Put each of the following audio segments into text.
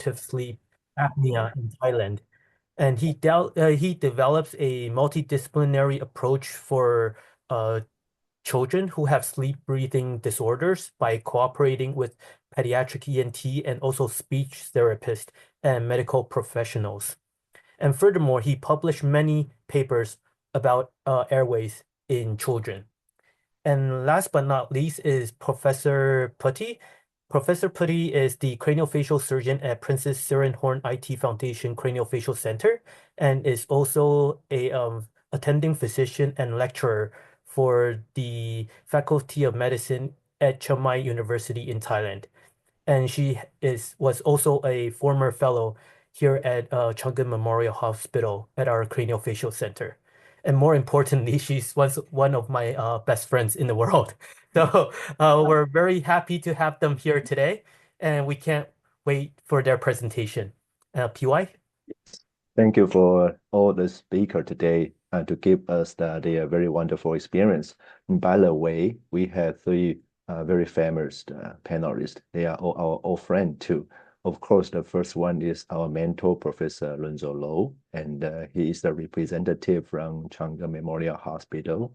obstructive sleep apnea in Thailand. And he develops a multidisciplinary approach for uh, children who have sleep breathing disorders by cooperating with pediatric ENT and also speech therapists and medical professionals. And furthermore, he published many papers about airways in children. And last but not least is Professor Putty. Professor Putty is the craniofacial surgeon at Princess Sirenhorn IT Foundation Craniofacial Center and is also a attending physician and lecturer for the Faculty of Medicine at Chiang Mai University in Thailand. And she was also a former fellow here at Chang Memorial Hospital at our craniofacial center. And more importantly, she's one of my best friends in the world. So we're very happy to have them here today, and we can't wait for their presentation. PY? Thank you for all the speaker today to give us their very wonderful experience. And by the way, we have three very famous panelists. They are all our old friends too. Of course, the first one is our mentor, Professor Lunzo Lo, and he is the representative from Chang Memorial Hospital.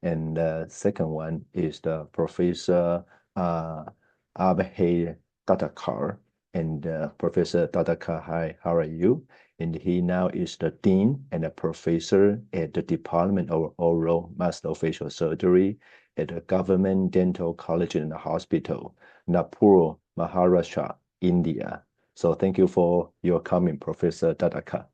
And the second one is the Professor Abhay Tatakar. And Professor Tatakar, hi, how are you? And he now is the dean and a professor at the Department of Oral Maxillofacial Surgery at the Government Dental College and Hospital, Nagpur, Maharashtra, India. So thank you for your coming, Professor Tatakar.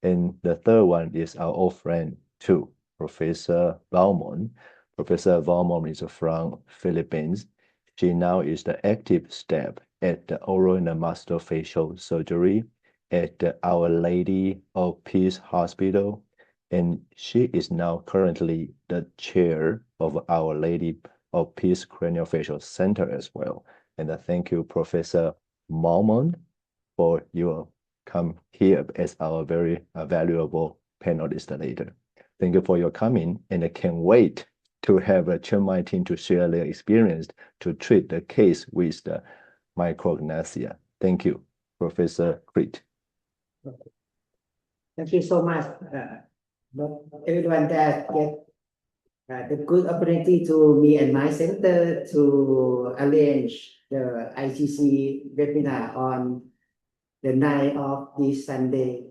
And the third one is our old friend too, Professor Valmont. Professor Valmont is from Philippines. She now is the active staff at the Oral and Maxillofacial Surgery at the Our Lady of Peace Hospital, and she is now currently the chair of Our Lady of Peace Craniofacial Center as well. And thank you, Professor Valmont, for your come here as our very valuable panelist later. Thank you for your coming, and I can't wait to have a Chiang Mai team to share their experience to treat the case with the micrognathia. Thank you, Professor Crete. Thank you so much. Not everyone that get the good opportunity to me and my center to arrange the ICC webinar on the night of this Sunday.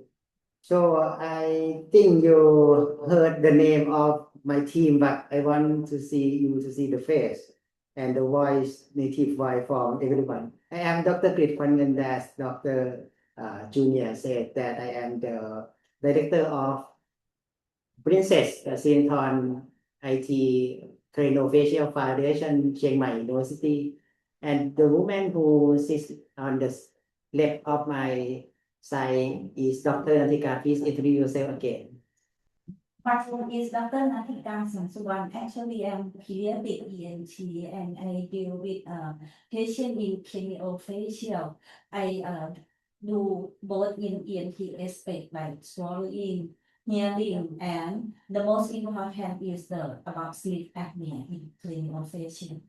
So I think you heard the name of my team, but I want to see you to see the face and the voice, native voice from everyone. I am Dr. Krit Kwangan, as Dr. Junior said that I am the director of Princess Sirenhorn IT Craniofacial Foundation, Chiang Mai University. And the woman who sits on the left of my side is Dr. Natika. Please introduce yourself again. My name is Dr. Natika Sangsuwan. Actually, I'm pediatric ENT and I deal with patient in craniofacial. I do both in ENT aspect like swallowing, hearing, and the most important is about sleep apnea in craniofacial.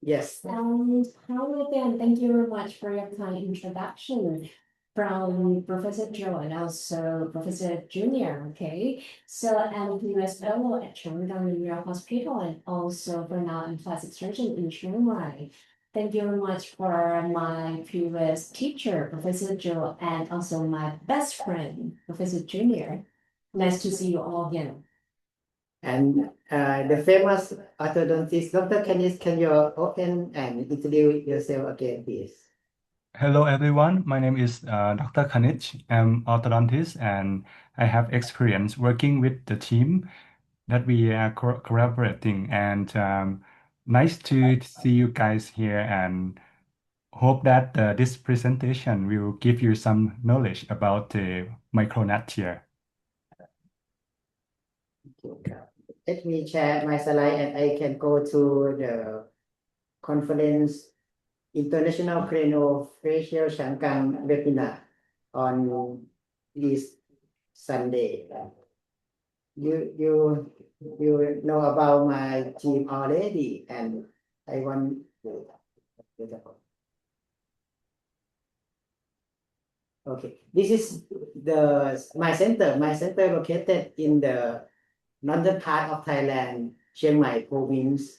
Yes. Hello again. Thank you very much for your kind introduction from Professor Joe and also Professor Junior. Okay, so I'm previous fellow at Chang Memorial Hospital and also for now I'm plastic surgeon in Chiang Mai. Thank you very much for my previous teacher, Professor Joe, and also my best friend, Professor Junior. Nice to see you all again. And the famous orthodontist, Dr. Kenneth, can you open and introduce yourself again, please? Hello, everyone. My name is Dr. Kanich. I'm orthodontist, and I have experience working with the team that we are collaborating. And nice to see you guys here, and hope that this presentation will give you some knowledge about the micrognathia. Let me share my slide and I can go to the conference International Craniofacial Chang webinar on this Sunday. You know about my team already, and I want Okay, this is my center. My center located in the northern part of Thailand, Chiang Mai province,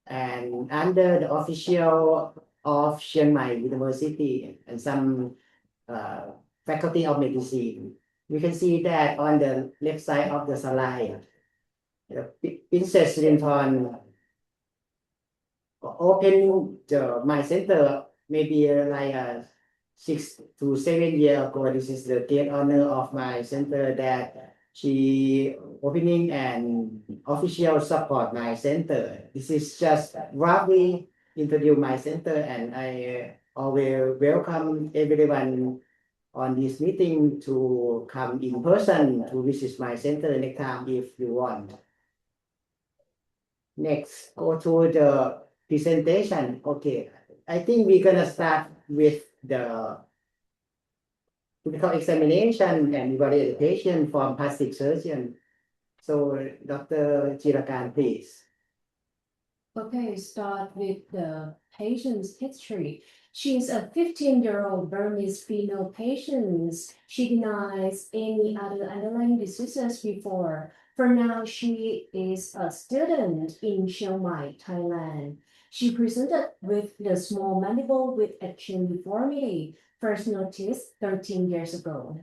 and under the official of Chiang Mai University and some faculty of medicine. You can see that on the left side of the slide, Princess Rinthorn opened my center maybe like 6 to 7 years ago. This is the great honor of my center that she opening and official support my center. This is just roughly introduce my center, and I always welcome everyone on this meeting to come in person to visit my center next time if you want. Next, go to the presentation. Okay, I think we're gonna start with the clinical examination and evaluate the patient from plastic surgeon. So, Dr. Chirakan, please. Okay, start with the patient's history. She is a 15-year-old Burmese female patient. She denies any other underlying diseases before. For now, she is a student in Chiang Mai, Thailand. She presented with the small mandible with a chin deformity, first noticed 13 years ago.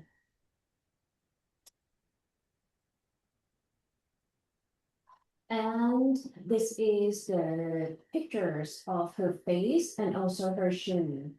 And this is the pictures of her face and also her chin.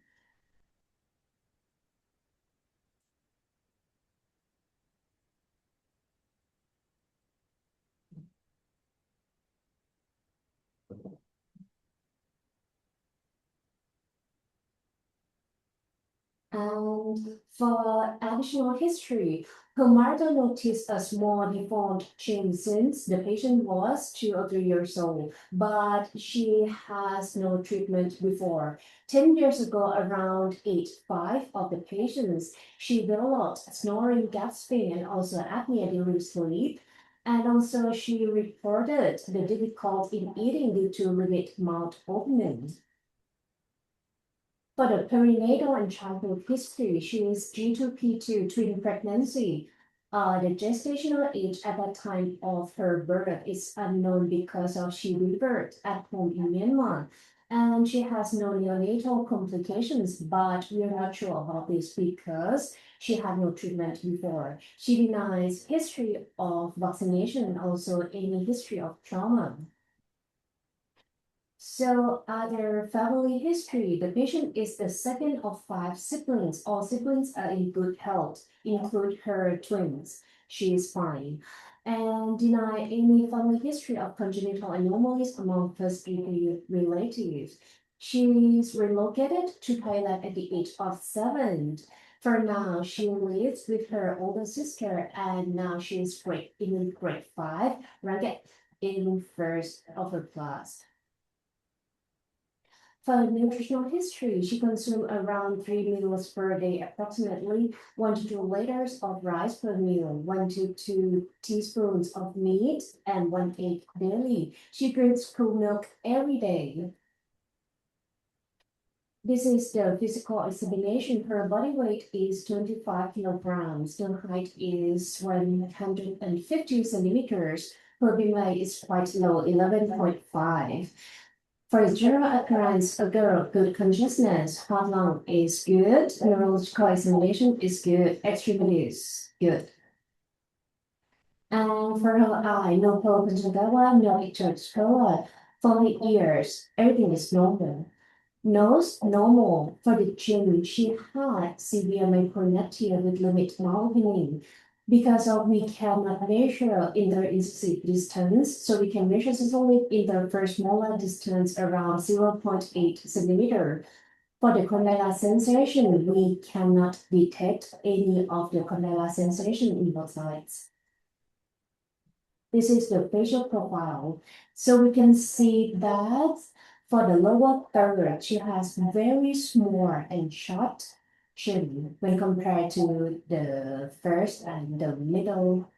And for additional history, her mother noticed a small deformed chin since the patient was 2 or 3 years old, but she has no treatment before. 10 years ago, around age 5 of the patients, she developed snoring, gasping, and also apnea during sleep. And also she reported the difficulty in eating due to limited mouth opening. For the perinatal and childhood history, she is G2P2 twin pregnancy. The gestational age at that time of her birth is unknown because of she rebirthed at home in Myanmar. And she has no neonatal complications, but we are not sure about this because she had no treatment before. She denies history of vaccination and also any history of trauma. So other family history, the patient is the second of 5 siblings. All siblings are in good health, include her twins. She is fine. And deny any family history of congenital anomalies among first degree relatives. She is relocated to Thailand at the age of 7. For now, she lives with her older sister, and now she is in grade 5, ranked in first of her class. For nutritional history, she consumed around 3 meals per day, approximately 1 to 2 liters of rice per meal, 1 to 2 teaspoons of meat, and 1 egg daily. She drinks cool milk every day. This is the physical examination. Her body weight is 25 kilograms. Her height is 150 centimeters. Her BMI is quite low, 11.5. For general appearance, a girl, good consciousness, heart lung is good, neurological examination is good, extremities good. And for her eye, no pole conjunctiva, no icterus color. For her ears, everything is normal. Nose, normal. For the chin, she had severe micrognathia with limit mouth opening. Because of we cannot measure inter-incisive distance, so we can measure only in the first molar distance around 0.8 centimeter. For the condyle sensation, we cannot detect any of the condyle sensation in both sides. This is the facial profile. So we can see that for the lower third, she has very small and short chin when compared to the first and the middle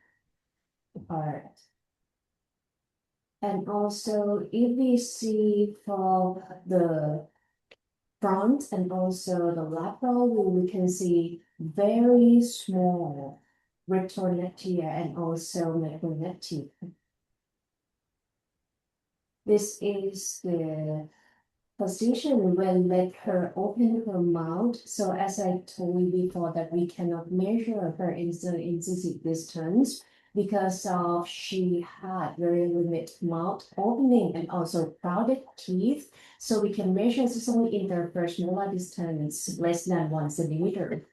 part. And also, if we see for the front and also the lateral view, we can see very small micrognathia and also micrognathia. This is the position when let her open her mouth. So as I told you before that we cannot measure her incisive distance because of she had very limited mouth opening and also crowded teeth. So we can measure only interfirst molar distance less than 1 centimeter.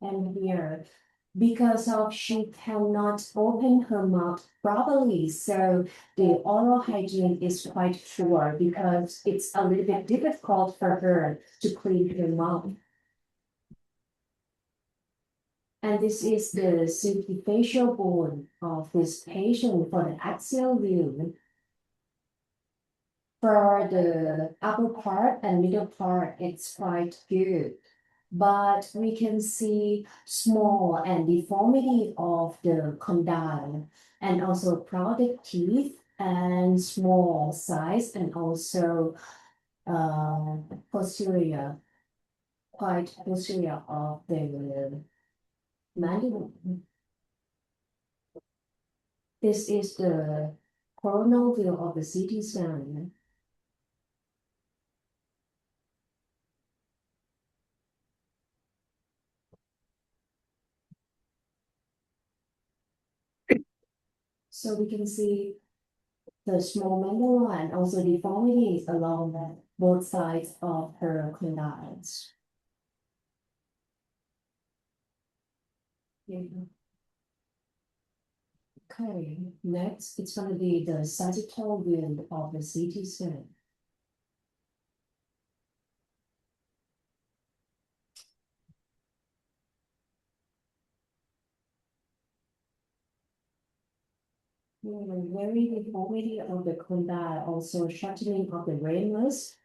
And here, because of she cannot open her mouth properly, so the oral hygiene is quite poor because it's a little bit difficult for her to clean her mouth. And this is the superficial bone of this patient for the axial view. For the upper part and middle part, it's quite good. But we can see small and deformity of the condyle and also crowded teeth and small size and also posterior, quite posterior of the mandible. This is the coronal view of the CT scan. So we can see the small mandible and also deformities along both sides of her condyles. Okay, next it's going to be the sagittal view of the CT scan. Very deformity of the condyle, also shortening of the ramus,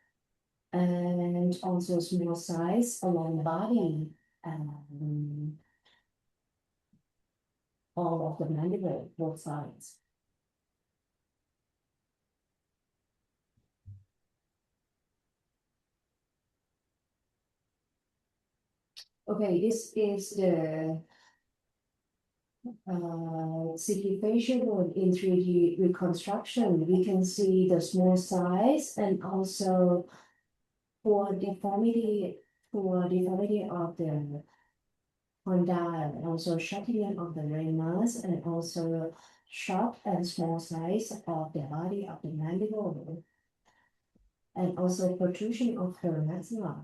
and also small size along the body, and all of the mandible, both sides. Okay, this is the CT facial bone in 3D reconstruction. We can see the small size and also for deformity of the condyle, and also shortening of the ramus, and also short and small size of the body of the mandible, and also protrusion of her maxilla.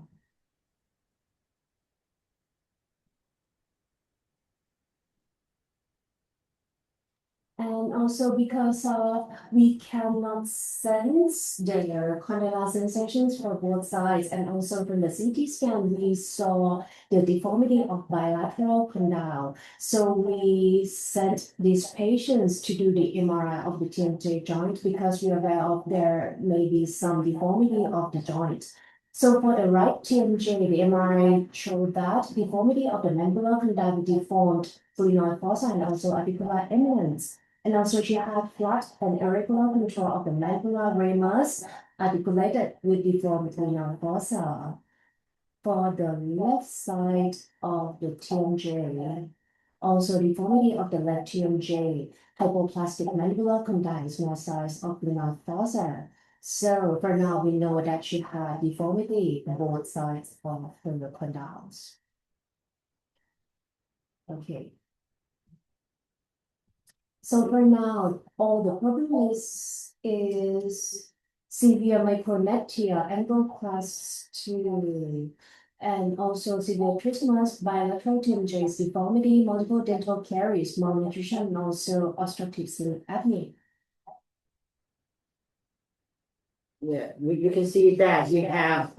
And also because of we cannot sense their condyle sensations for both sides, and also from the CT scan we saw the deformity of bilateral condyle. So we sent these patients to do the MRI of the TMJ joint because we are aware of there may be some deformity of the joint. So for the right TMJ, the MRI showed that deformity of the mandibular condyle deformed glenoid fossa and also apicular eminence. And also she had flat and irregular control of the mandibular ramus articulated with deformed glenoid fossa. For the left side of the TMJ, also deformity of the left TMJ, hypoplastic mandibular condyle, small size of glenoid fossa. So for now, we know that she had deformity on both sides of her condyles. Okay. So for now, all the problem is severe micrognathia, ankle class 2, and also severe trismus, bilateral TMJs, deformity, multiple dental caries, malnutrition, and also obstructive sleep apnea. Yeah, you can see that we have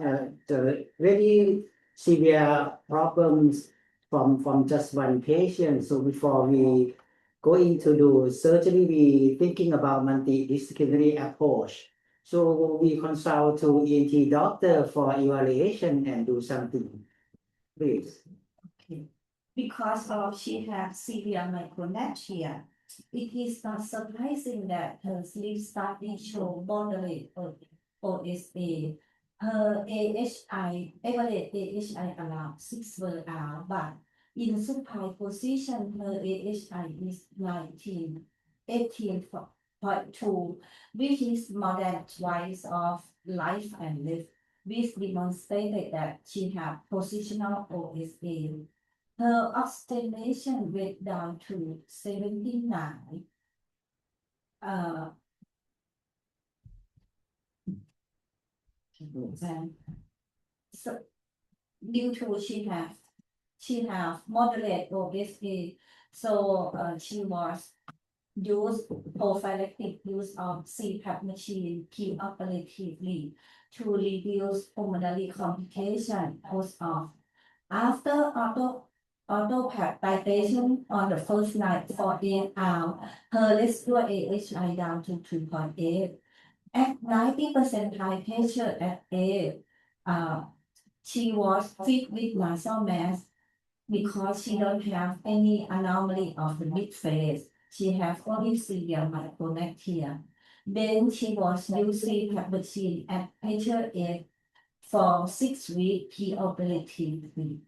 the very severe problems from just one patient. So before we go into do surgery, we thinking about multidisciplinary approach. So we consult to ENT doctor for evaluation and do something. Please. Okay. Because of she has severe micrognathia, it is not surprising that her sleep starting show moderate OSA. Her AHI, average AHI around 6 per hour, but in supine position, her AHI is 18.2, which is more than twice of life and live, which demonstrated that she had positional OSA. Her oxygenation went down to 79. So due to she have moderate OSA, so she was use prophylactic use of CPAP machine preoperatively to reduce pulmonary complication post-op. After autopap titration on the first night for 8 hours, her residual AHI down to 2.8. At 90% high pressure at 8, she was fit with muscle mass because she don't have any anomaly of the midface. She has only severe micrognathia. Then she was using PAP machine at pressure 8 for 6 weeks preoperatively.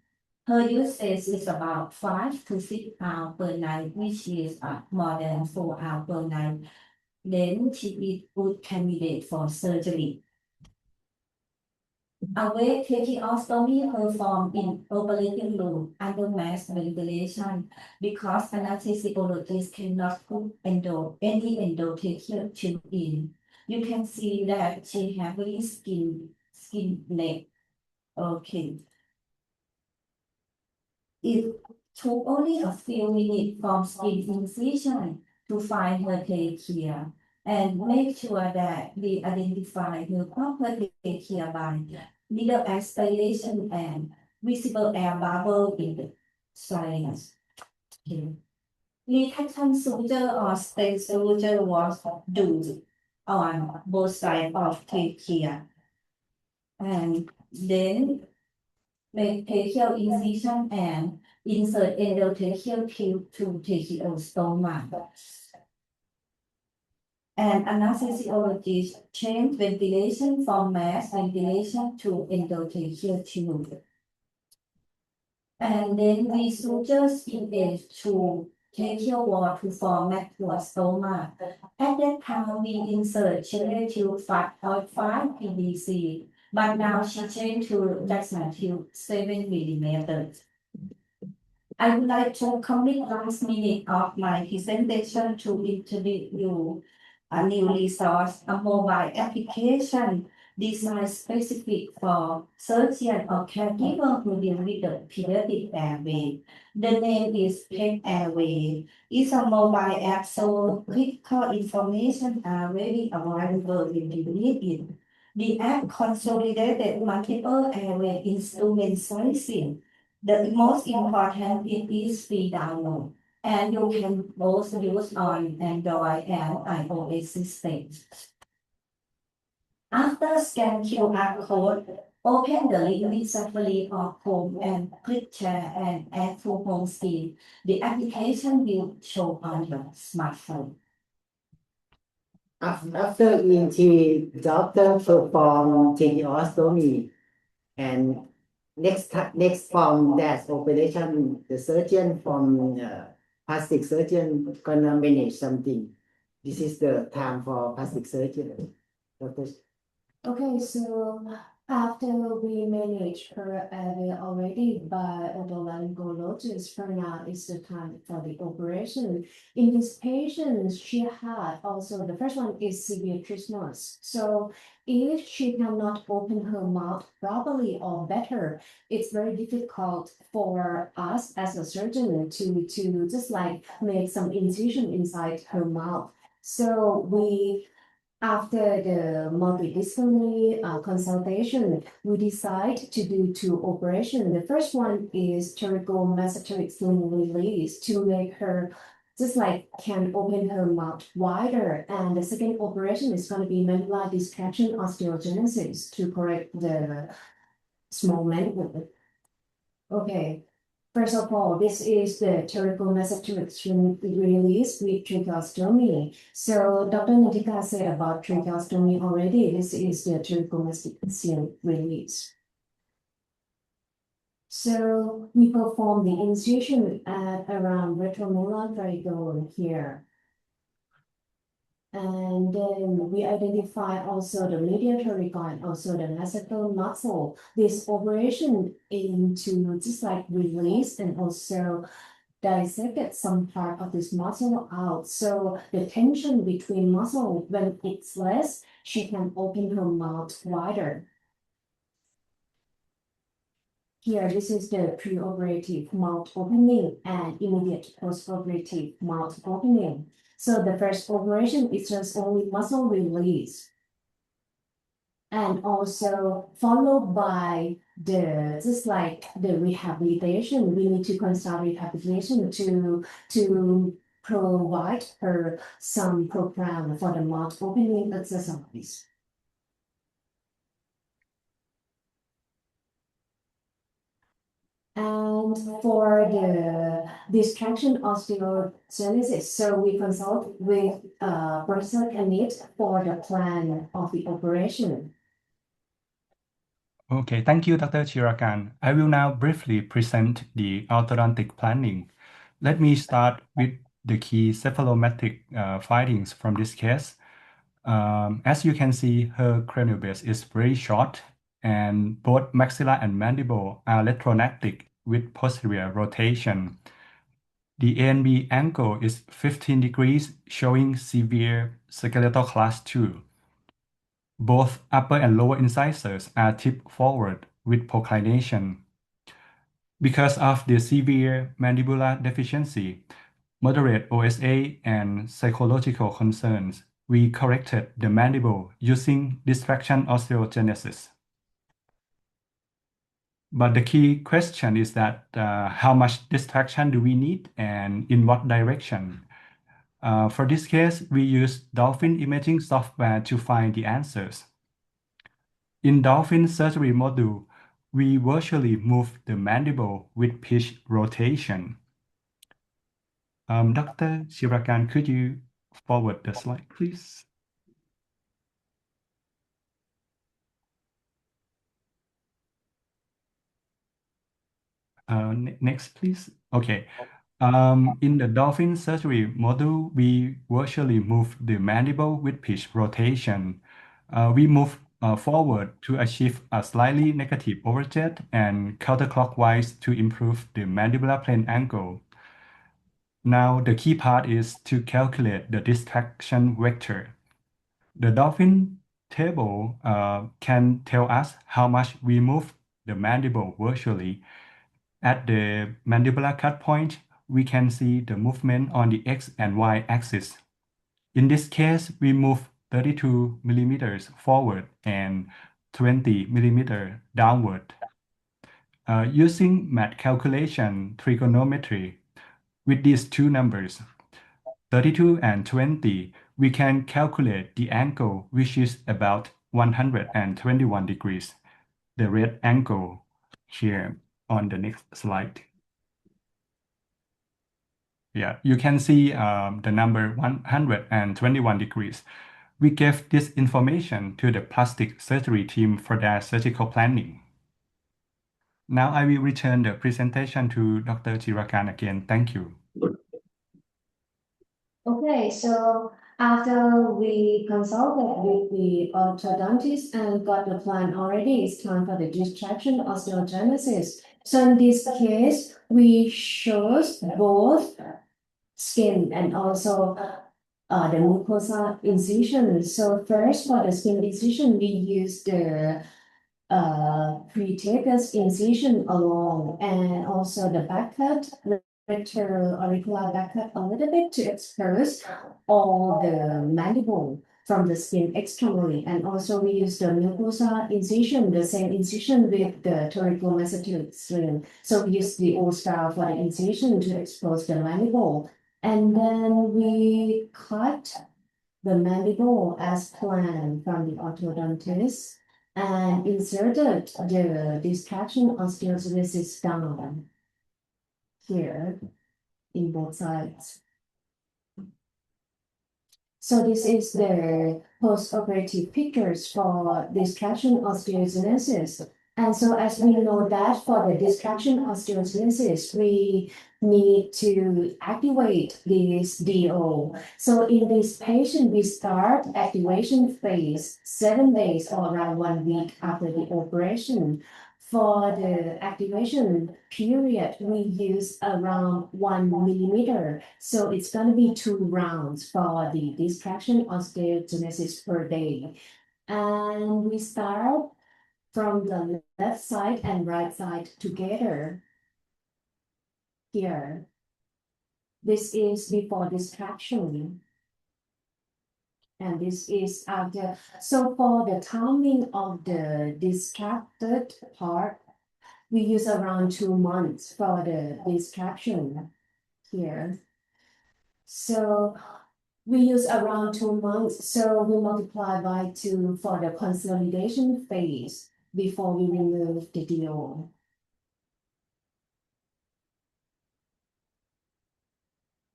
Her usage is about 5 to 6 hours per night, which is more than 4 hours per night. Then she is good candidate for surgery. Awake tracheostomy performed in operating room under mass ventilation because anesthesiologists cannot put any endotracheal tube in. You can see that she have very skin neck. Okay. It took only a few minutes from skin incision to find her trachea and make sure that we identify her proper trachea by little aspiration and visible air bubble in the sinus. Okay. Retraction suture or stent suture was done on both sides of trachea. And then make tracheal incision and insert endotracheal tube to tracheostoma. And anesthesiologist change ventilation from mass ventilation to endotracheal tube. And then we suture skin edge to tracheal wall to form macrostoma. At that time, we insert Chiang tube 5.5 PVC, but now she changed to Jackson tube 7 millimeters. I would like to complete last minute of my presentation to introduce you a new resource, a mobile application designed specific for surgeon or caregiver who deal with the pediatric airway. The name is Pet Airway. It's a mobile app so critical information are very available when you need it. The app consolidated multiple airway instrument sizing. The most important it is free download, and you can both use on Android and iOS systems. After scan QR code, open the link with Safari or Chrome and click share and add to home screen. The application will show on your smartphone. After ENT, doctor perform tracheostomy, and next from that operation, the surgeon from plastic surgeon gonna manage something. This is the time for plastic surgeon. Doctor. Okay, so after we manage her area already by otolaryngologist, for now is the time for the operation. In this patient, she had also, the first one is severe trismus. So if she cannot open her mouth properly or better, it's very difficult for us as a surgeon to just like make some incision inside her mouth. So after the multidisciplinary consultation, we decide to do 2 operations. The first one is pterygomesenteric sling release to make her just like can open her mouth wider. And the second operation is going to be mandibular distraction osteogenesis to correct the small mandible. Okay. First of all, this is the pterygomesosteal release with tracheostomy. So Dr. Natika said about tracheostomy already. This is the pterygomesosteal release. So we perform the incision at around retromolar trigone here. And then we identify also the medial pterygoid, also the nasal muscle. This operation aim to just like release and also dissected some part of this muscle out. So the tension between muscle, when it's less, she can open her mouth wider. Here, this is the preoperative mouth opening and immediate postoperative mouth opening. So the first operation is just only muscle release. And also followed by just like the rehabilitation, we need to consult rehabilitation to provide her some program for the mouth opening exercise. And for the distraction osteogenesis, so we consult with Professor Kanit for the plan of the operation. Okay, thank you, Dr. Chirakan. I will now briefly present the orthodontic planning. Let me start with the key cephalometric findings from this case. As you can see, her cranial base is very short, and both maxilla and mandible are retrognathic with posterior rotation. The A and B angle is 15 degrees, showing severe skeletal class 2. Both upper and lower incisors are tipped forward with proclination. Because of the severe mandibular deficiency, moderate OSA, and psychological concerns, we corrected the mandible using distraction osteogenesis. But the key question is that how much distraction do we need and in what direction? For this case, we use dolphin imaging software to find the answers. In dolphin surgery module, we virtually move the mandible with pitch rotation. Dr. Shirakan, could you forward the slide, please? Next, please. Okay. In the dolphin surgery module, we virtually move the mandible with pitch rotation. We move forward to achieve a slightly negative overjet and counterclockwise to improve the mandibular plane angle. Now, the key part is to calculate the distraction vector. The dolphin table can tell us how much we move the mandible virtually. At the mandibular cut point, we can see the movement on the X and Y axis. In this case, we move 32 millimeters forward and 20 millimeters downward. Using math calculation trigonometry with these two numbers, 32 and 20, we can calculate the angle, which is about 121 degrees, the red angle here on the next slide. Yeah, you can see the number 121 degrees. We gave this information to the plastic surgery team for their surgical planning. Now I will return the presentation to Dr. Chirakan again. Thank you. Okay, so after we consulted with the orthodontist and got the plan already, it's time for the distraction osteogenesis. So in this case, we chose both skin and also the mucosa incision. So first for the skin incision, we use the pretragus incision along and also the back cut, retroauricular back cut a little bit to expose all the mandible from the skin externally. And also we use the mucosa incision, the same incision with the pterygomesosteal. So we use the old style for the incision to expose the mandible. And then we cut the mandible as planned from the orthodontist and inserted the distraction osteogenesis down. here in both sides. So this is the post-operative pictures for distraction osteogenesis. And so as we know that for the distraction osteogenesis, we need to activate this DO. So in this patient, we start activation phase 7 days or around 1 week after the operation. For the activation period, we use around 1 millimeter. So it's going to be 2 rounds for the distraction osteogenesis per day. And we start from the left side and right side together here. This is before distraction. And this is after. So for the timing of the distracted part, we use around 2 months for the distraction here. So we use around 2 months. So we multiply by 2 for the consolidation phase before we remove the DO.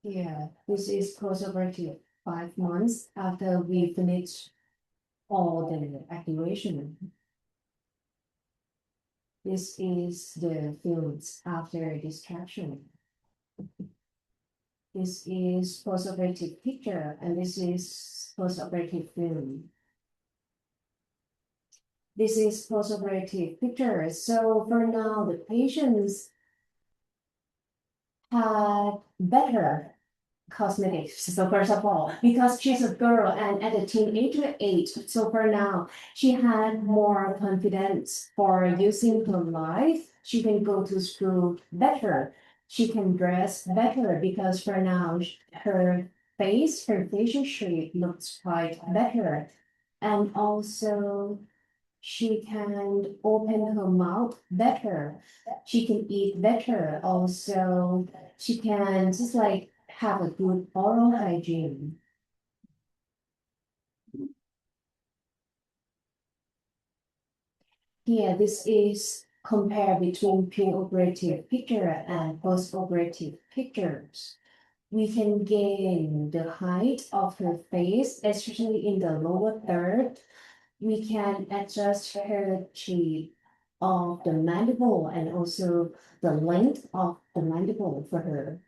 Yeah, this is post-operative 5 months after we finish all the activation. This is the films after distraction. This is post-operative picture, and this is post-operative film. This is post-operative picture. So for now, the patients had better cosmetics. So first of all, because she's a girl and at the teenager age, so for now, she had more confidence for using her life. She can go to school better. She can dress better because for now, her face, her facial shape looks quite better. And also, she can open her mouth better. She can eat better. Also, she can just like have a good oral hygiene. Here, this is compare between pre-operative picture and post-operative pictures. We can gain the height of her face, especially in the lower third. We can adjust her shape of the mandible and also the length of the mandible for her.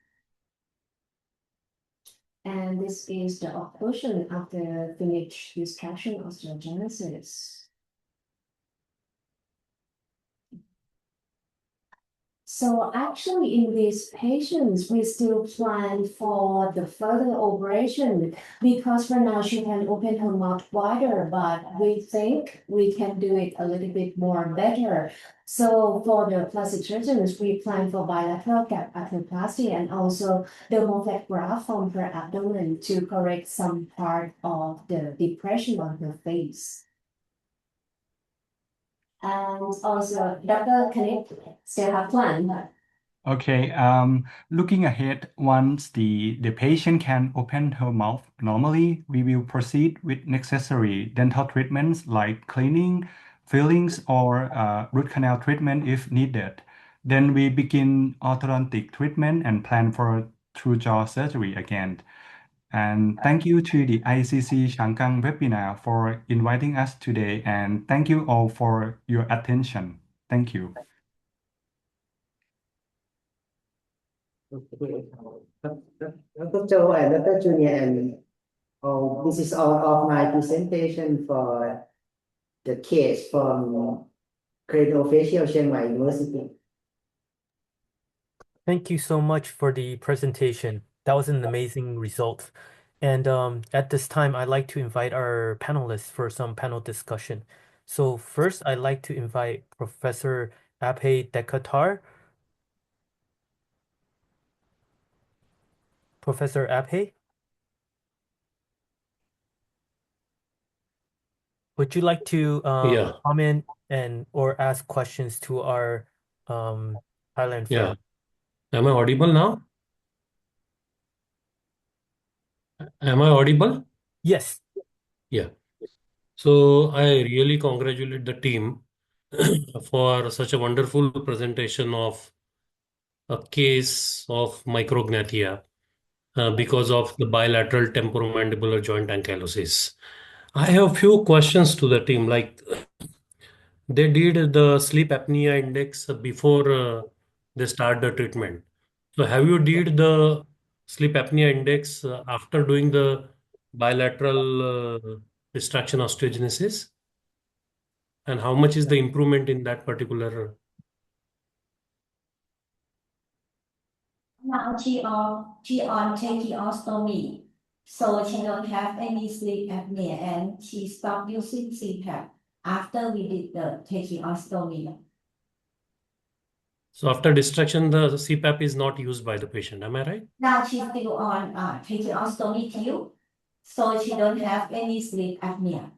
And this is the occlusion after finished distraction osteogenesis. So actually in these patients, we still plan for the further operation because for now she can open her mouth wider, but we think we can do it a little bit more better. So for the plastic surgeons, we plan for bilateral gap arthroplasty and also dermal fat graft from her abdomen to correct some part of the depression on her face. And also, Dr. Kenneth still have plan. Okay, looking ahead, once the patient can open her mouth normally, we will proceed with necessary dental treatments like cleaning, fillings, or root canal treatment if needed. Then we begin orthodontic treatment and plan for true jaw surgery again. And thank you to the ICC Chiang webinar for inviting us today, and thank you all for your attention. Thank you. Okay. Dr. Joe and Dr. Junior, and this is all of my presentation for the case from Craniofacial Chiang Mai University. Thank you so much for the presentation. That was an amazing result. And at this time, I'd like to invite our panelists for some panel discussion. So first, I'd like to invite Professor Abhay Dekatar. Professor Abhay, would you like to Yeah, comment and or ask questions to our Thailand yeah. friend? Am I audible now? Am I audible? Yes. Yeah. So I really congratulate the team for such a wonderful presentation of a case of micrognathia because of the bilateral temporomandibular joint ankylosis. I have few questions to the team. Like they did the sleep apnea index before they start the treatment. So have you did the sleep apnea index after doing the bilateral distraction osteogenesis? And how much is the improvement in that particular? Now she on tracheostomy, so she don't have any sleep apnea, and she stopped using CPAP after we did the tracheostomy. So after distraction, the CPAP is not used by the patient. Am I right? Now she's still on tracheostomy tube, so she don't have any sleep apnea.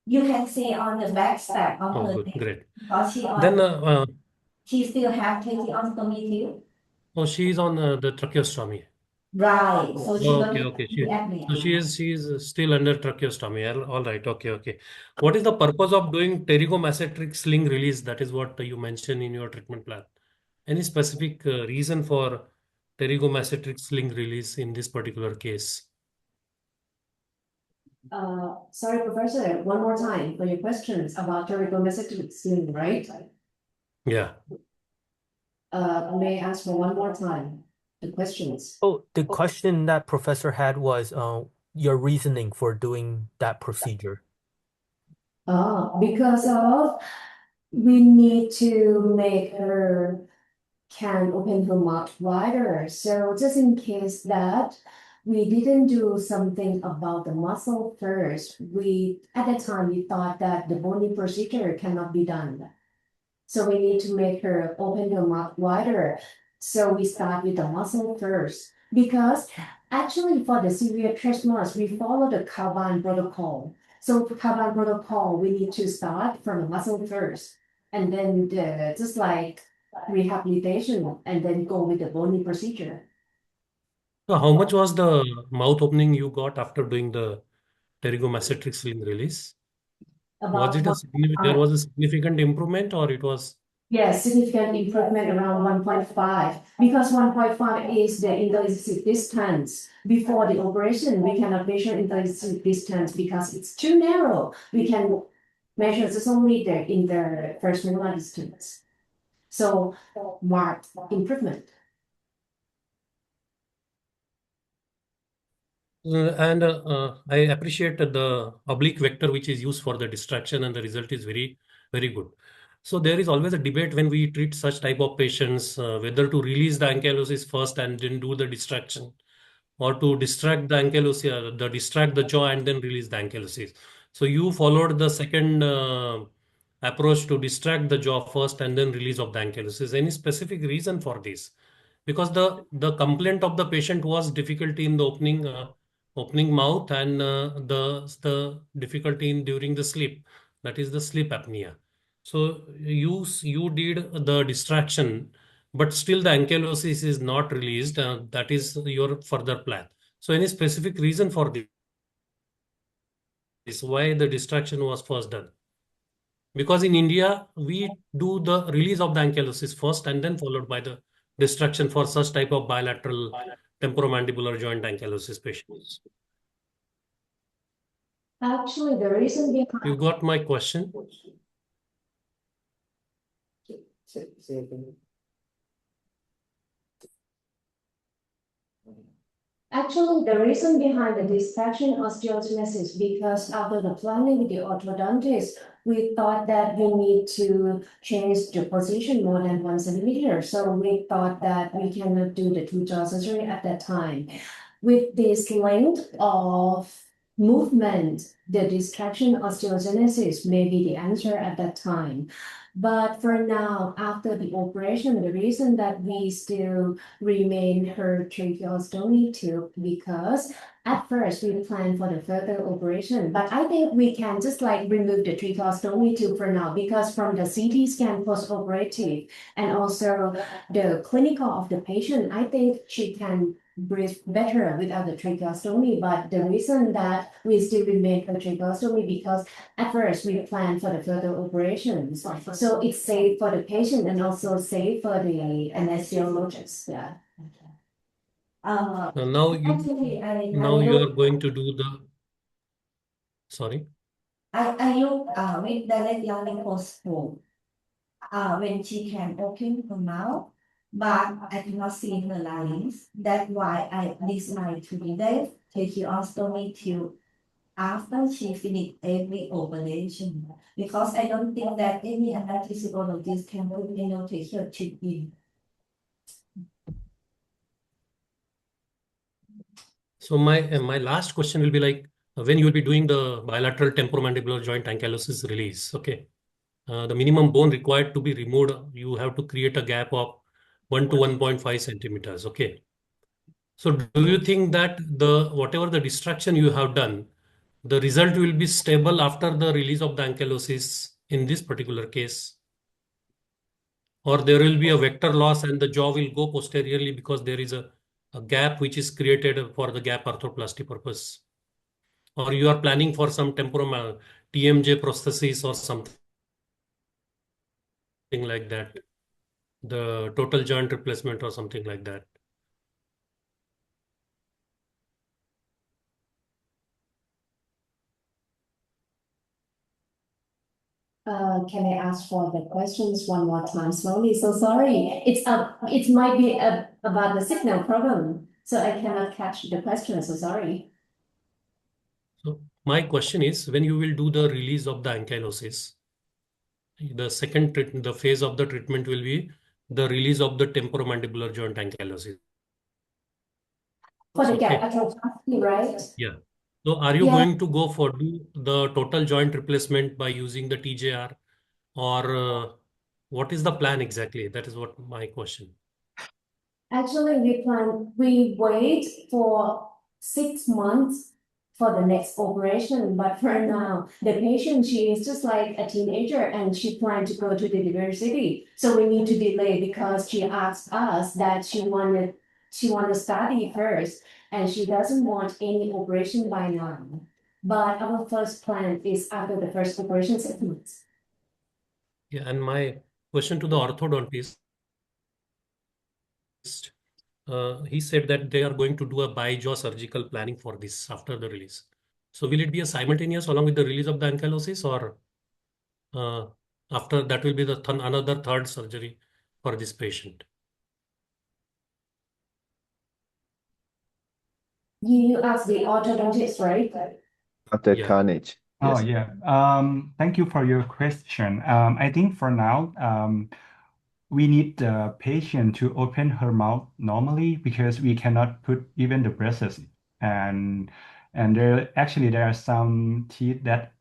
You can see on the back stack of Oh, her good, neck, great. because Then, she still have tracheostomy tube. oh, she is on the tracheostomy. Right, so she don't Okay, have okay. sleep apnea. So she is still under tracheostomy. All right. Okay, okay. What is the purpose of doing pterygomacetic sling release? That is what you mentioned in your treatment plan. Any specific reason for pterygomacetic sling release in this particular case? Sorry, Professor, one more time for your questions about pterygomacetic sling, right? Yeah. May I ask for one more time the questions? Oh, the question that professor had was your reasoning for doing that procedure. Because of we need to make her can open her mouth wider. So just in case that we didn't do something about the muscle first, we at the time we thought that the bony procedure cannot be done. So we need to make her open her mouth wider. So we start with the muscle first because actually for the severe trismus, we follow the Kanban protocol. So Kanban protocol, we need to start from the muscle first, and then just like rehabilitation, and then go with the bony procedure. So how much was the mouth opening you got after doing the pterygomacetic sling release? Was About it there was a significant improvement or it was? yes, significant improvement around 1.5 because 1.5 is the interlacing distance. Before the operation, we cannot measure interlacing distance because it's too narrow. We can measure just only the first molar distance. So marked improvement. And I appreciate the oblique vector which is used for the distraction and the result is very, very good. So there is always a debate when we treat such type of patients whether to release the ankylosis first and then do the distraction or to distract the ankylosis, distract the jaw and then release the ankylosis. So you followed the second approach to distract the jaw first and then release of the ankylosis. Any specific reason for this? Because the complaint of the patient was difficulty in the opening mouth and the difficulty in during the sleep, that is the sleep apnea. So you did the distraction, but still the ankylosis is not released. That is your further plan. So any specific reason for this? Why the distraction was first done? Because in India, we do the release of the ankylosis first and then followed by the distraction for such type of bilateral temporomandibular joint ankylosis patients. Actually, the reason behind You got my question? Actually, the reason behind the distraction osteogenesis because after the planning with the orthodontist, we thought that we need to change the position more than 1 centimeter. So we thought that we cannot do the two-jaw surgery at that time. With this length of movement, the distraction osteogenesis may be the answer at that time. But for now, after the operation, the reason that we still remain her tracheostomy tube because at first we planned for the further operation, but I think we can just like remove the tracheostomy tube for now because from the CT scan post-operative and also the clinical of the patient, I think she can breathe better without the tracheostomy. But the reason that we still remain for tracheostomy because at first we plan for the further operations. So it's safe for the patient and also safe for the anesthesiologist. Yeah. Now Actually, now you are going to do the, sorry. I look with direct laryngoscope when she can open her mouth, but I cannot see her larynx. That's why I decide to delay tracheostomy till after she finished every operation, because I don't think that any anesthesiologist can put endotracheal tube in. So my last question will be like, when you will be doing the bilateral temporomandibular joint ankylosis release, okay? The minimum bone required to be removed, you have to create a gap of 1 to 1.5 centimeters, okay? So do you think that the whatever the distraction you have done, the result will be stable after the release of the ankylosis in this particular case? Or there will be a vector loss and the jaw will go posteriorly because there is a gap which is created for the gap arthroplasty purpose? Or you are planning for some temporal TMJ prosthesis or something like that, the total joint replacement or something like that? Can I ask for the questions one more time slowly? So sorry, it might be about the signal problem, so I cannot catch the question. So sorry. So my question is, when you will do the release of the ankylosis, the phase of the treatment will be the release of the temporomandibular joint ankylosis. For the Okay. gap arthroplasty, right? Yeah. So are you Yeah. going to go for the total joint replacement by using the TJR, or what is the plan exactly? That is what my question. Actually, we wait for 6 months for the next operation, but for now, the patient, she is just like a teenager and she planned to go to the university. So we need to delay because she asked us that she wanted to study first and she doesn't want any operation by now. But our first plan is after the first operation 6 months. Yeah, and my question to the orthodontist, he said that they are going to do a bi-jaw surgical planning for this after the release. So will it be a simultaneous along with the release of the ankylosis, or after that will be the another third surgery for this patient? You asked the orthodontist, right? Dr. Yeah. Carnage. Oh, Yes. yeah. Thank you for your question. I think for now, we need the patient to open her mouth normally because we cannot put even the braces. And there are some teeth that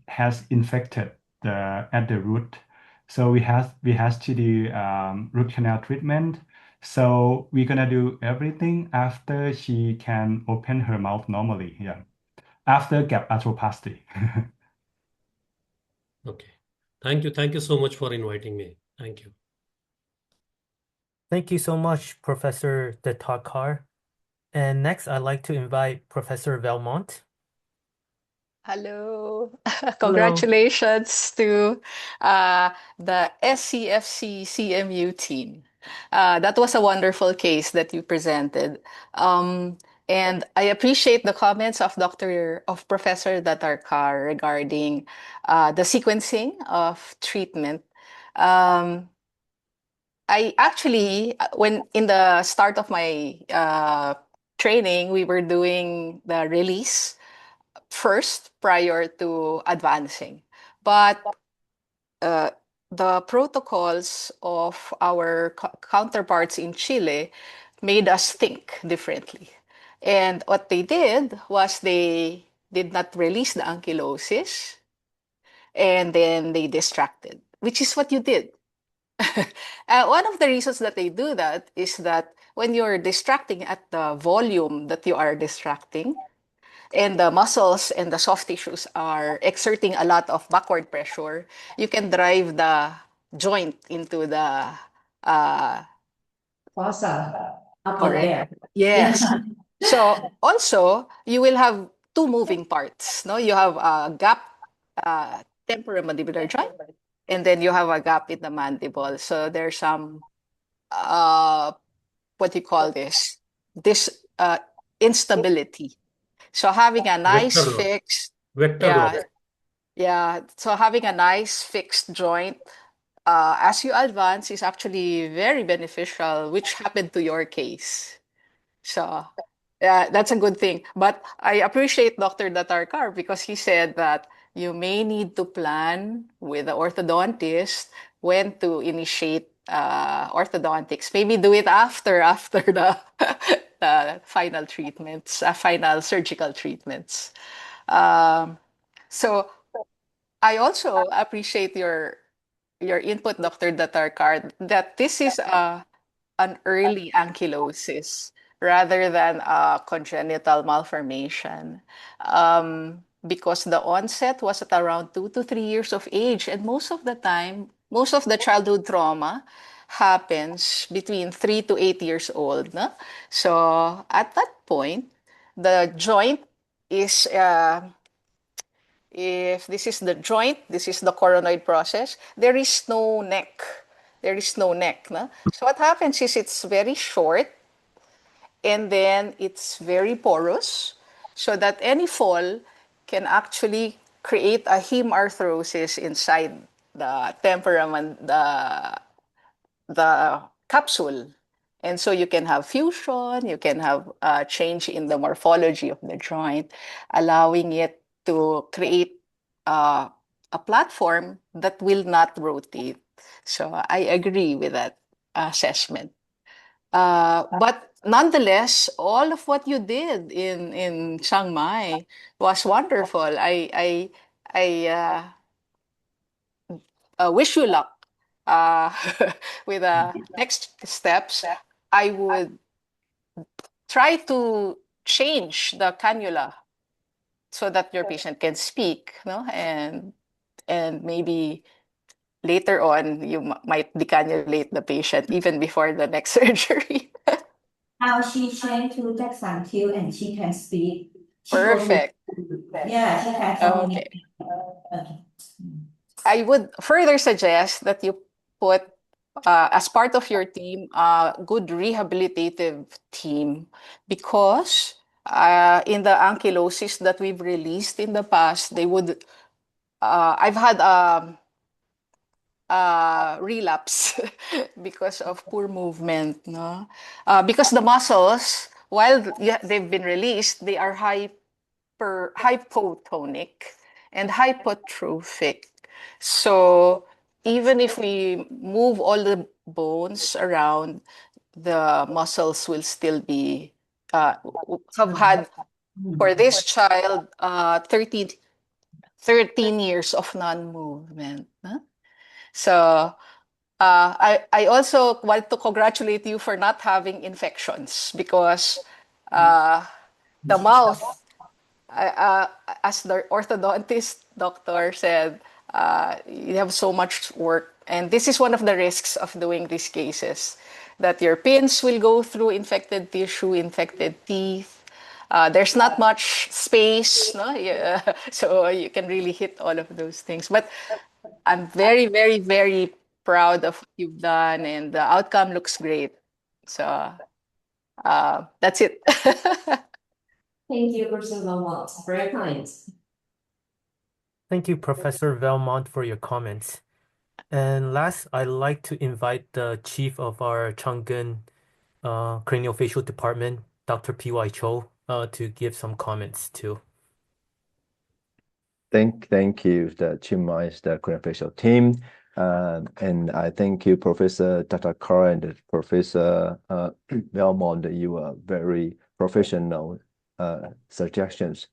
has infected at the root. So we has to do root canal treatment. So we're gonna do everything after she can open her mouth normally. Yeah. After gap arthroplasty. Okay. Thank you. Thank you so much for inviting me. Thank you. Thank you so much, Professor Detakar. And next, I'd like to invite Professor Valmont. Hello. Congratulations to the SCFC CMU team. That was a wonderful case that you presented. And I appreciate the comments of Professor Datarkar regarding the sequencing of treatment. I actually, when in the start of my training, we were doing the release first prior to advancing. But the protocols of our counterparts in Chile made us think differently. And what they did was they did not release the ankylosis and then they distracted, which is what you did. One of the reasons that they do that is that when you're distracting at the volume that you are distracting, and the muscles and the soft tissues are exerting a lot of backward pressure, you can drive the joint into the Fossa. up Correct. there. Yes. Yeah. So also you will have two moving parts. No, you have a gap, temporomandibular joint, and then you have a gap in the mandible. So there's some what do you call this? This instability. So having a nice Vector load. fixed, Vector yeah, load. yeah. So having a nice fixed joint as you advance is actually very beneficial, which happened to your case. So yeah, that's a good thing. But I appreciate Dr. Datarkar because he said that you may need to plan with the orthodontist when to initiate orthodontics. Maybe do it after the the final treatments, final surgical treatments. Um, so I also appreciate your input, Dr. Datarkar, that this is an early ankylosis rather than a congenital malformation. Because the onset was at around 2 to 3 years of age, and most of the time, most of the childhood trauma happens between 3 to 8 years old. No? So at that point, the joint is if this is the joint, this is the coronoid process, there is no neck. There is no neck. No? So what happens is it's very short and then it's very porous so that any fall can actually create a hemarthrosis inside the temperament, the capsule. And so you can have fusion, you can have a change in the morphology of the joint, allowing it to create a platform that will not rotate. So I agree with that assessment. But nonetheless, all of what you did in Chiang Mai was wonderful. I wish you luck uh, with the next steps. I would try to change the cannula so that your patient can speak, no? And maybe later on you might decannulate the patient even before the next surgery. Now she changed to Jackson Hill and she can speak. She told me, Perfect. yeah, she can Okay. communicate. Okay. I would further suggest that you put as part of your team a good rehabilitative team because in the ankylosis that we've released in the past, they would I've had relapse because of poor movement, no? Because the muscles, while they've been released, they are hypotonic and hypertrophic. So even if we move all the bones around, the muscles will still be have had for this child 13 years of non-movement. Huh? So I also want to congratulate you for not having infections because the mouth uh, as the orthodontist doctor said, you have so much work. And this is one of the risks of doing these cases, that your pins will go through infected tissue, infected teeth. There's not much space, no? Yeah, so you can really hit all of those things. But I'm very, very, very proud of what you've done, and the outcome looks great. So that's it. Thank you, Professor Lowell. Very kind. Thank you, Professor Velmont, for your comments. And last, I'd like to invite the chief of our Changgun Craniofacial department, Dr. P.Y. Cho, to give some comments too. Thank you, the Chiang Mai's the craniofacial team. And I thank you, Professor Tatakar and Professor Belmont. You are very professional suggestions.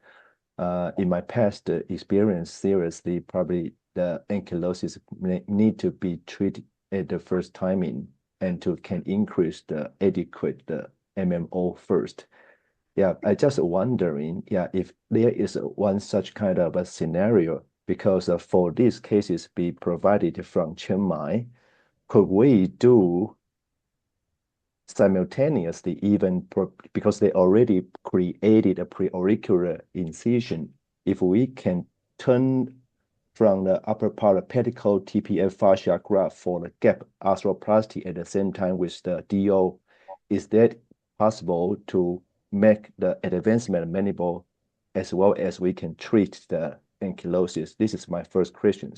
In my past experience, seriously, probably the ankylosis need to be treated at the first timing and to can increase the adequate MMO first. Yeah, I just wondering, yeah, if there is one such kind of a scenario, because for these cases be provided from Chiang Mai, could we do simultaneously, because they already created a preauricular incision. If we can turn from the upper part of pedicle TPF fascia graft for the gap arthroplasty at the same time with the DO, is that possible to make the advancement mandible as well as we can treat the ankylosis? This is my first question.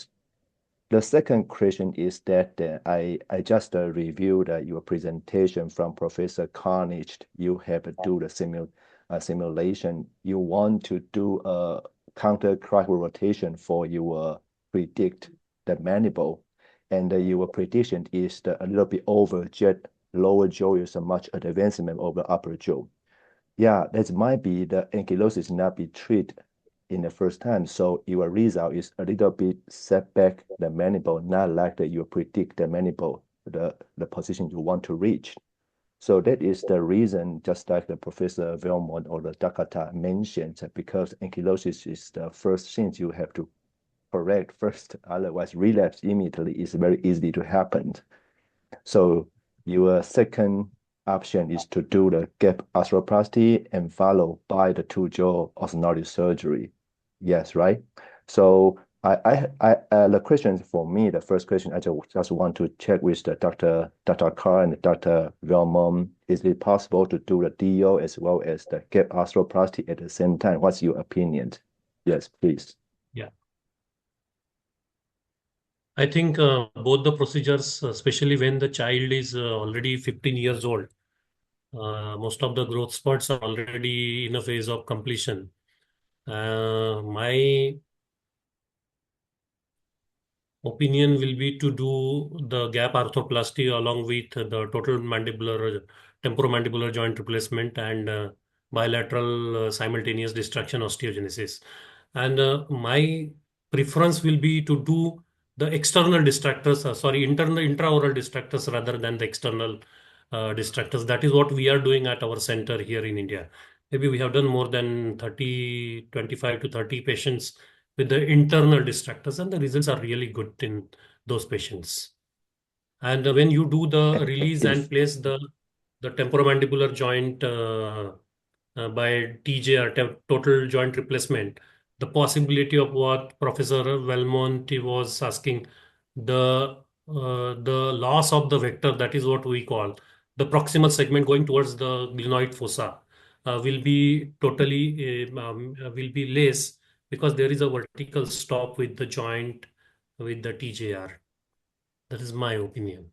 The second question is that I just reviewed your presentation from Professor Carnage. You have to do the simulation. You want to do a counterclockwise rotation for your predict the mandible, and your prediction is a little bit over jet lower jaw is a much advancement over upper jaw. Yeah, that might be the ankylosis not be treated in the first time. So your result is a little bit set back the mandible, not like that you predict the mandible, the position you want to reach. So that is the reason, just like the Professor Velmont or the Dakata mentioned, because ankylosis is the first thing you have to correct first. Otherwise, relapse immediately is very easy to happen. So your second option is to do the gap arthroplasty and followed by the two-jaw orthodontic surgery. Yes, right? So the question for me, the first question, I just want to check with the Dr. Carr and Dr. Velmont. Is it possible to do the DO as well as the gap arthroplasty at the same time? What's your opinion? Yes, please. Yeah. I think both the procedures, especially when the child is already 15 years old, most of the growth spurts are already in a phase of completion. My opinion will be to do the gap arthroplasty along with the total mandibular, temporomandibular joint replacement and bilateral simultaneous distraction osteogenesis. And my preference will be to do the external distractors, internal intraoral distractors rather than the external distractors. That is what we are doing at our center here in India. Maybe we have done more than 30, 25 to 30 patients with the internal distractors, and the results are really good in those patients. And when you do the release and place the temporomandibular joint by TJ or total joint replacement, the possibility of what Professor Valmonte was asking, the loss of the vector, that is what we call the proximal segment going towards the glenoid fossa, will be totally will be less because there is a vertical stop with the joint with the TJR. That is my opinion.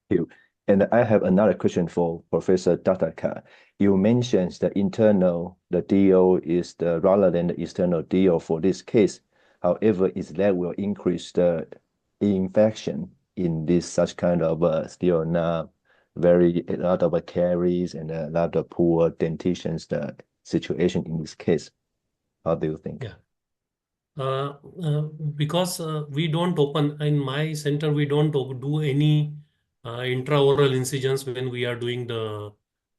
You. And I have another question for Professor Tataka. You mentioned the internal, the DO is the rather than the external DO for this case. However, is that will increase the infection in this such kind of still not very a lot of caries and a lot of poor dentitions the situation in this case. How do you think? Yeah. Because we don't open in my center, we don't do any intraoral incisions when we are doing the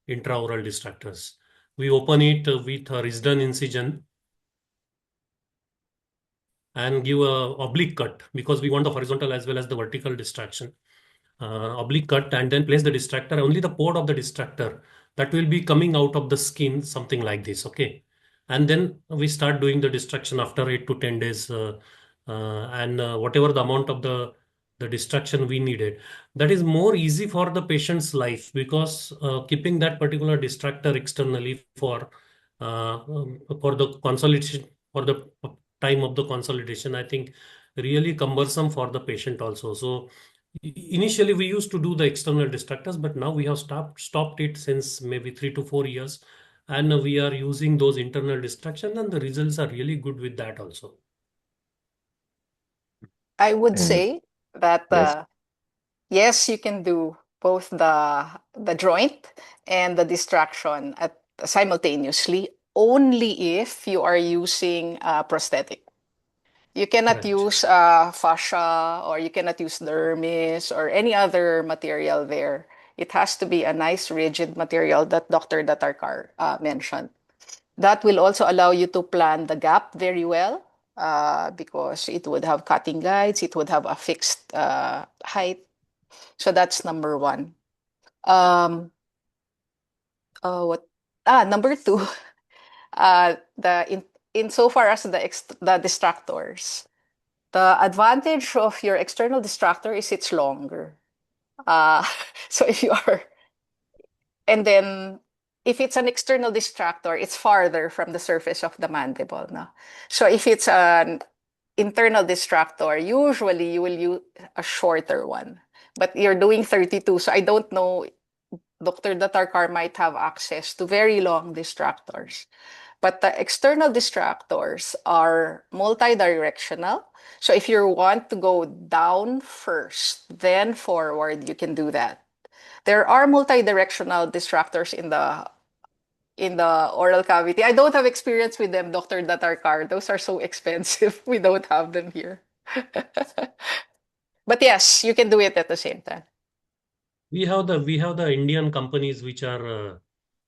intraoral distractors. We open it with a Risdon incision and give a oblique cut because we want the horizontal as well as the vertical distraction. Oblique cut and then place the distractor, only the port of the distractor that will be coming out of the skin, something like this, okay? And then we start doing the distraction after 8 to 10 days and whatever the amount of the distraction we needed. That is more easy for the patient's life because keeping that particular distractor externally for the consolidation, for the time of the consolidation, I think really cumbersome for the patient also. So initially, we used to do the external distractors, but now we have stopped it since maybe 3 to 4 years, and we are using those internal distractions, and the results are really good with that also. I would And say that yes, yes, you can do both the joint and the distraction at simultaneously, only if you are using prosthetic. You cannot Right. use fascia or you cannot use dermis or any other material there. It has to be a nice rigid material that Dr. Datarkar mentioned. That will also allow you to plan the gap very well because it would have cutting guides, it would have a fixed height. So that's number one. Um, what? Number two, the insofar as the distractors, the advantage of your external distractor is it's longer. So if you are, and then if it's an external distractor, it's farther from the surface of the mandible. No? So if it's an internal distractor, usually you will use a shorter one. But you're doing 32, so I don't know. Dr. Datarkar might have access to very long distractors. But the external distractors are multi-directional. So if you want to go down first, then forward, you can do that. There are multi-directional distractors in the oral cavity. I don't have experience with them, Dr. Datarkar. Those are so expensive. We don't have them here. But yes, you can do it at the same time. We have the Indian companies which are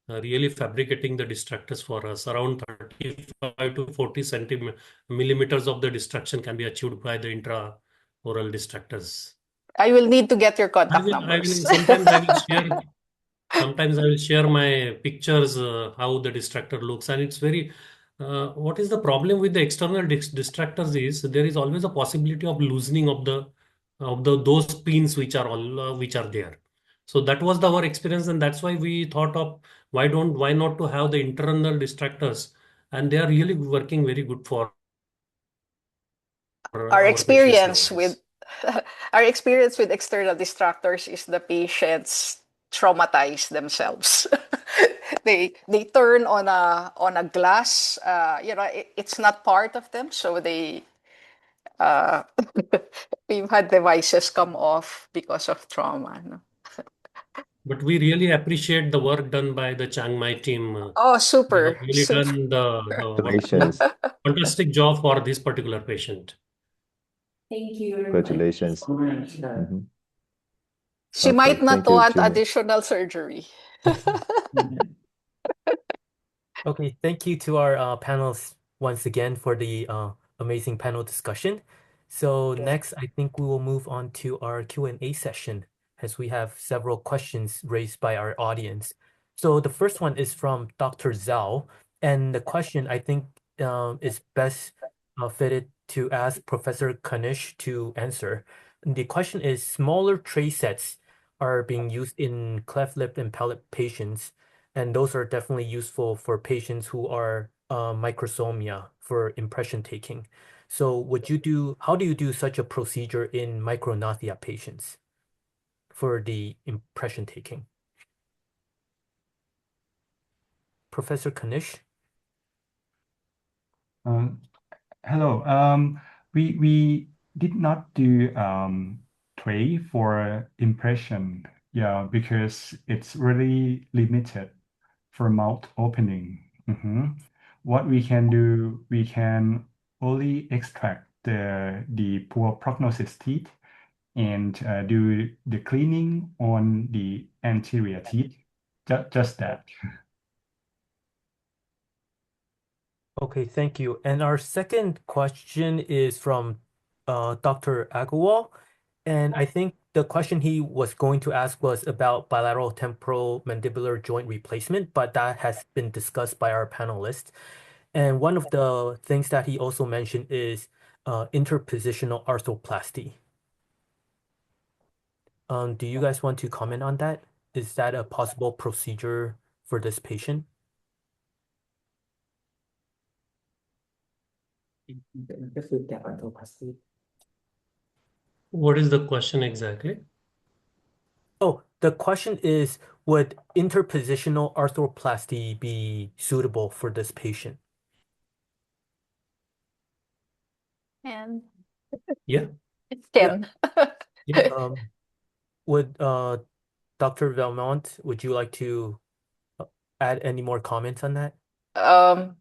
really fabricating the distractors for us. Around 35 to 40 millimeters of the distraction can be achieved by the intraoral distractors. I will need to get your contact I will numbers. sometimes I will share my pictures, how the distractor looks, and it's very, what is the problem with the external distractors is there is always a possibility of loosening of the those pins which are there. So that was our experience, and that's why we thought of why not to have the internal distractors, and they are really working very good for Our our patients experience with nowadays. our experience with external distractors is the patients traumatize themselves. They turn on a glass. It's not part of them, so they uh, we've had devices come off because of trauma. No? But we really appreciate the work done by the Chiang Mai team. Oh, They have super, really super. done the Congratulations. fantastic job for this particular patient. Thank you very much. Congratulations. Mhm. She Okay, might not thank you, want Junior. additional surgery. Okay, thank you to our panelists once again for the amazing panel discussion. So next, I think we will move on to our Q&A session as we have several questions raised by our audience. So the first one is from Dr. Zhao, and the question I think is best fitted to ask Professor Kanish to answer. The question is, smaller tray sets are being used in cleft lip and palate patients, and those are definitely useful for patients who are microsomia for impression taking. So how do you do such a procedure in micrognathia patients for the impression taking? Professor Kanish? Hello. We did not do tray for impression, yeah, because it's really limited for mouth opening. What we can do, we can only extract the poor prognosis teeth and do the cleaning on the anterior teeth. Just that. Okay, thank you. And our second question is from Dr. Agarwal. And I think the question he was going to ask was about bilateral temporal mandibular joint replacement, but that has been discussed by our panelists. And one of the things that he also mentioned is interpositional arthroplasty. Do you guys want to comment on that? Is that a possible procedure for this patient? What is the question exactly? Oh, the question is, would interpositional arthroplasty be suitable for this patient? And Yeah. Ken. Yeah. Would Dr. Valmont, would you like to add any more comments on that? I'm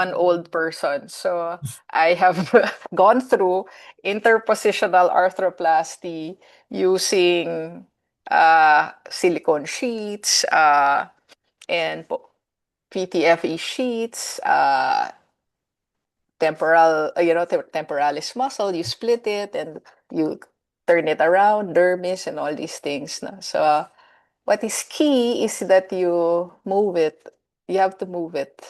an old person, so I have gone through interpositional arthroplasty using silicone sheets and PTFE sheets, temporalis muscle. You split it and you turn it around, dermis, and all these things. No? So what is key is that you move it. You have to move it.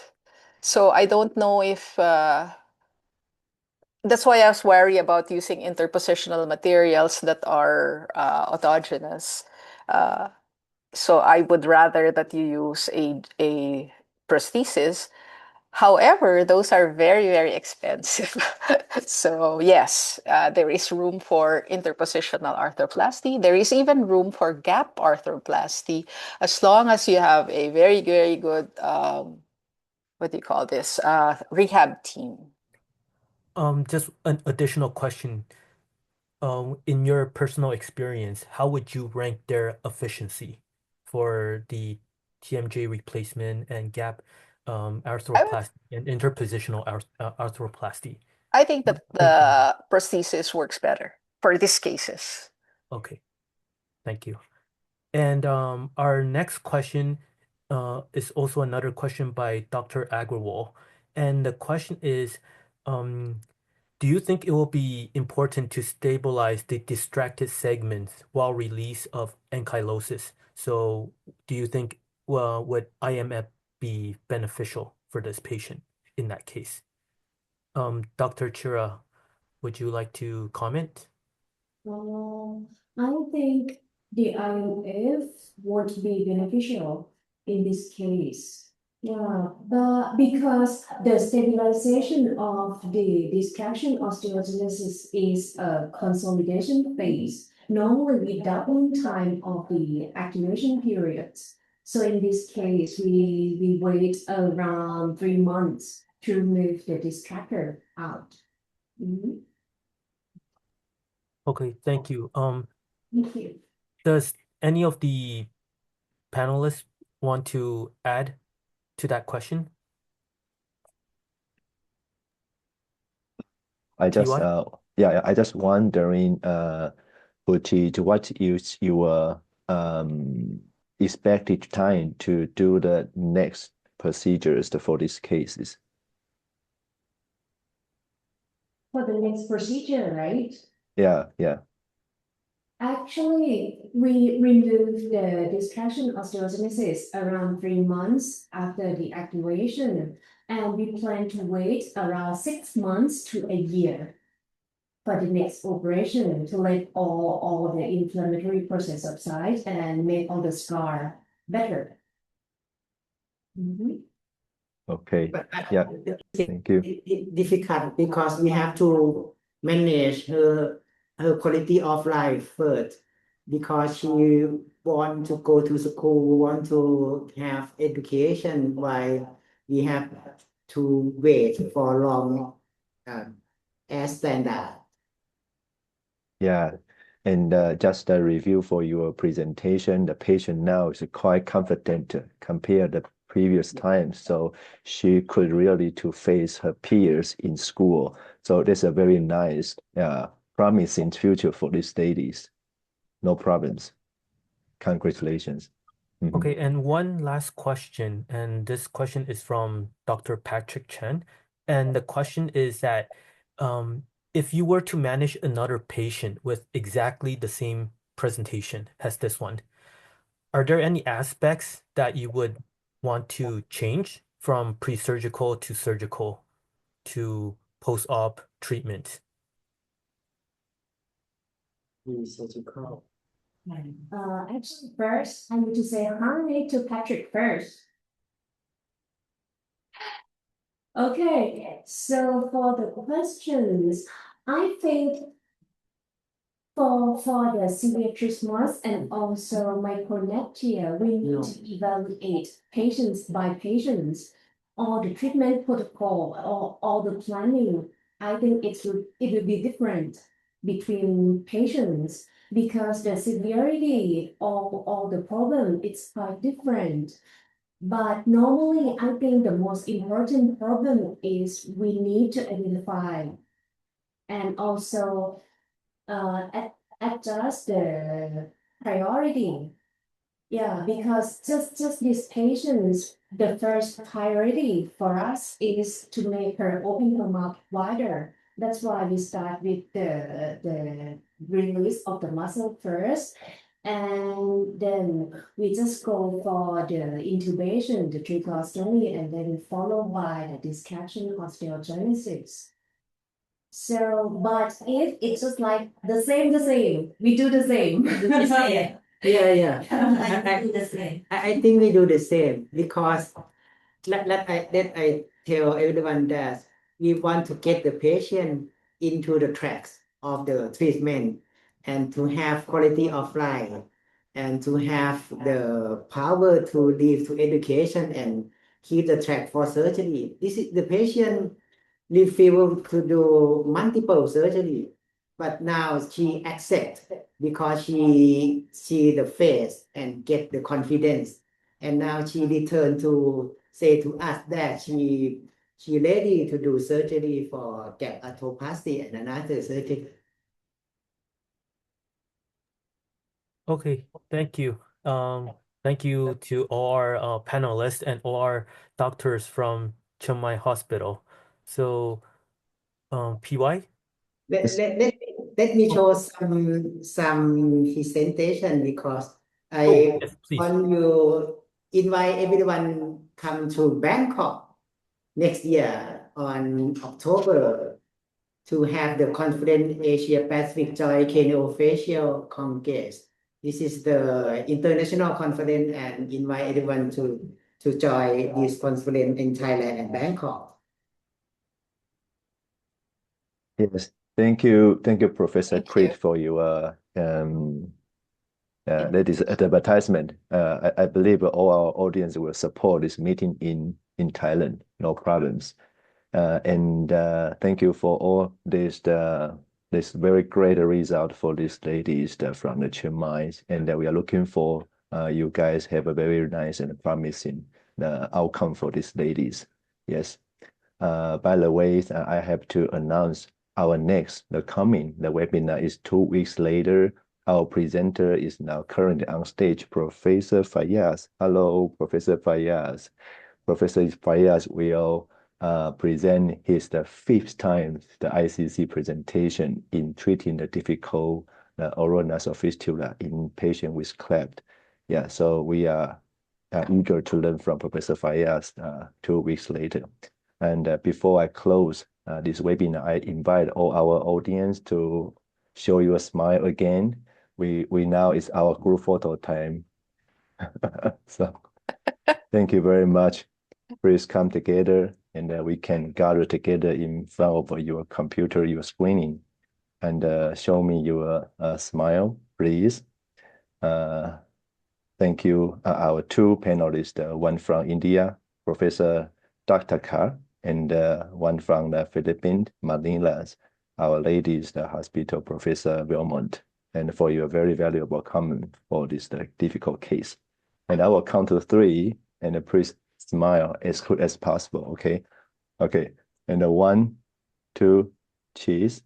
So I don't know if that's why I was worried about using interpositional materials that are autogenous. Uh, so I would rather that you use a prosthesis. However, those are very, very expensive. So yes, there is room for interpositional arthroplasty. There is even room for gap arthroplasty, as long as you have a very, very good, what do you call this, rehab team. Just an additional question. In your personal experience, how would you rank their efficiency for the TMJ replacement and gap I would, arthroplasty and interpositional arthroplasty? I think that Thank you. the prosthesis works better for these cases. Okay, thank you. And our next question is also another question by Dr. Agrawal. And the question is, um, do you think it will be important to stabilize the distracted segments while release of ankylosis? So do you think, well, would IMF be beneficial for this patient in that case? Dr. Chira, would you like to comment? I think the IMF would be beneficial in this case. Yeah, but because the stabilization of the distraction osteogenesis is a consolidation phase, normally we double time of the activation periods. So in this case, we wait around 3 months to remove the distractor out. Mhm. Okay, thank you. Thank you. Does any of the panelists want to add to that question? I just TY? yeah, I just wondering Puchi, what is your expected time to do the next procedures for these cases? For the next procedure, right? Yeah, yeah. Actually, we remove the distraction osteogenesis around 3 months after the activation, and we plan to wait around 6 months to a year for the next operation to let all the inflammatory process subside and make all the scar better. Mhm. Okay. But Yeah. Thank you. it difficult because we have to manage her quality of life first because she want to go to school, want to have education while we have to wait for long as standard. Yeah. And just a review for your presentation, the patient now is quite confident to compare the previous time. So she could really to face her peers in school. So that's a very nice, promising future for these ladies. No problems. Congratulations. Mhm. Okay, and one last question, and this question is from Dr. Patrick Chen. And the question is that if you were to manage another patient with exactly the same presentation as this one, are there any aspects that you would want to change from pre-surgical to surgical to post-op treatment? Surgical. Actually, first, I need to say hi to Patrick first. Okay, so for the questions, I think for the severe trismus and also micrognathia, we need to evaluate patients by patients, or the treatment protocol, or all the planning. I think it will be different between patients because the severity of all the problem is quite different. But normally, I think the most important problem is we need to identify and also adjust the priority. Yeah, because just these patients, the first priority for us is to make her open her mouth wider. That's why we start with the release of the muscle first. And then we just go for the intubation, the tracheostomy, and then followed by the dissection osteogenesis. So, but it's just like the same. We do the same. Yeah. I do the same. I think we do the same because let I tell everyone that we want to get the patient into the tracks of the treatment and to have quality of life and to have the power to live to education and keep the track for surgery. This is the patient refuse to do multiple surgery, but now she accept because she see the face and get the confidence, and now she return to say to us that she ready to do surgery for gap arthroplasty and another surgery. Okay, thank you. Thank you to all our panelists and all our doctors from Chiang Mai Hospital. So, PY? Let, Yes. let, let, let me show some presentation because Oh, I yes, please. want you invite everyone come to Bangkok next year on October to have the conference Asia Pacific Joint Craniofacial Congress. This is the international conference and invite everyone to join this conference in Thailand and Bangkok. Yes. Thank you, Professor Thank Creed, you. for your that is advertisement. I believe all our audience will support this meeting in Thailand. No problems. And thank you for all this very great result for these ladies from the Chiang Mai, and we are looking for you guys have a very nice and promising outcome for these ladies. Yes. By the way, I have to announce our the webinar is 2 weeks later. Our presenter is now currently on stage, Professor Fayaz. Hello, Professor Fayaz. Professor Fayaz will present the fifth time the ICC presentation in treating the difficult oral nasal fistula in patients with cleft. Yeah, so we are eager to learn from Professor Fayaz 2 weeks later. And before I close this webinar, I invite all our audience to show you a smile again. We now is our group photo time. So thank you very much. Please come together and we can gather together in front of your computer, your screening, and show me your smile, please. Thank you, our two panelists, one from India, Professor Dr. Carr, and one from the Philippines, Manila, Our Lady's the Hospital, Professor Wilmont, and for your very valuable comment for this difficult case. And I will count to three, and please smile as quick as possible, okay? Okay, and 1, 2, cheers.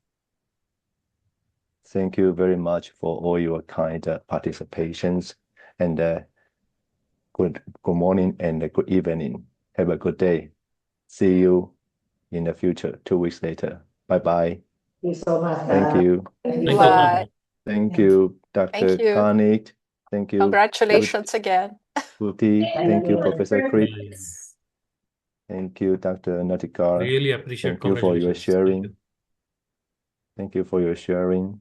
Thank you very much for all your kind participations, and good morning and good evening. Have a good day. See you in the future, 2 weeks later. Bye-bye. Thank you so much. Thank you. Thank you Thank so you so much. Bye. much. Thank you, Thank Dr. you. Carnage. Thank you, Congratulations again. Bhuti. Thank you, Professor Creed. Really, Thank you, Dr. Natikar. really appreciate. Thank you for your Congratulations. Thank sharing. you. Thank you for your sharing.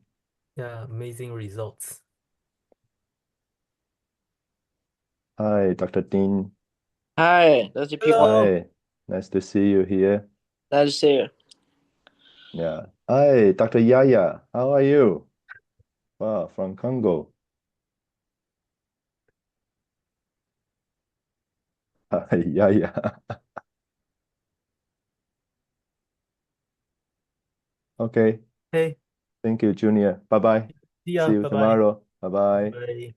Yeah, amazing results. Hi, Dr. Dean. Hi, Dr. People. Hi, nice to see you here. Nice to see you. Yeah. Hi, Dr. Yaya. How are you? Wow, from Congo. Hi, Yaya. Okay. Hey, Thank you, Junior. Bye-bye. see ya. See you Bye-bye. tomorrow. Bye-bye. Bye.